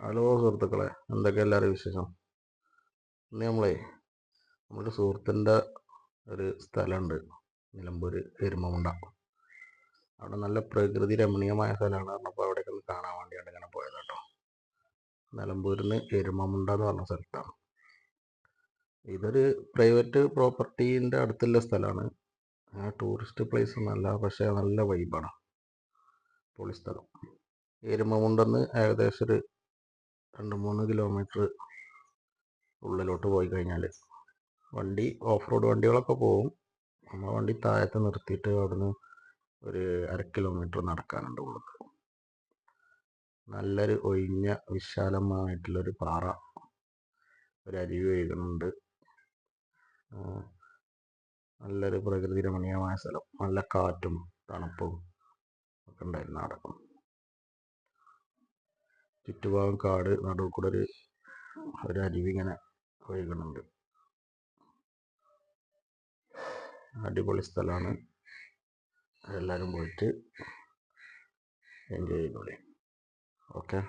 Hello സുഹൃത്തുക്കളെ, എന്തൊക്കെ എല്ലാവരും വിശേഷം? ഇന്ന് നമ്മുടെ സുഹൃത്തിൻ്റെ ഒരു സ്ഥലമുണ്ട്, നിലമ്പൂർ എരുമമുണ്ട. അവിടെ നല്ല പ്രകൃതി രമണീയമായ സ്ഥലമാണ് പറഞ്ഞപ്പോൾ അവിടേക്ക് ഒന്ന് കാണാൻ വേണ്ടിയാണ് ഇങ്ങനെ പോയത് കേട്ടോ. നിലമ്പൂരിൽ നിന്ന് എരുമമുണ്ട എന്ന് പറഞ്ഞ സ്ഥലത്താണ്. ഇതൊരു പ്രൈവറ്റ് പ്രോപ്പർട്ടീൻ്റെ അടുത്തുള്ള സ്ഥലമാണ്. ടൂറിസ്റ്റ് പ്ലേസ് ഒന്നല്ല, പക്ഷേ നല്ല വൈബാണ്, പൊളി സ്ഥലം. എരുമമുണ്ടെന്ന് ഏകദേശം ഒരു 2-3 കിലോമീറ്റർ ഉള്ളിലോട്ട് പോയി കഴിഞ്ഞാൽ വണ്ടി ഓഫ് റോഡ് വണ്ടികളൊക്കെ പോകും. നമ്മൾ വണ്ടി താഴത്ത് നിർത്തിയിട്ട് അവിടുന്ന് ഒരു 1/2 കിലോമീറ്റർ നടക്കാനുണ്ട് ഉള്ളിൽ. നല്ലൊരു ഒഴിഞ്ഞ വിശാലമായിട്ടുള്ളൊരു പാറ, ഒരു അരുവി ഒഴുകുന്നുണ്ട്. നല്ലൊരു പ്രകൃതി രമണീയമായ സ്ഥലം, നല്ല കാറ്റും തണുപ്പും ഒക്കെ ഉണ്ടായിരുന്നു അവിടെ. ചുറ്റുഭാഗം കാട്, നടുവിൽ കൂടെ ഒരു അരുവി ഇങ്ങനെ ഒഴുകുന്നുണ്ട്. അടിപൊളി സ്ഥലമാണ്. എല്ലാവരും പോയിട്ട് എൻജോയ് ചെയ്തോളി. ഓക്കെ.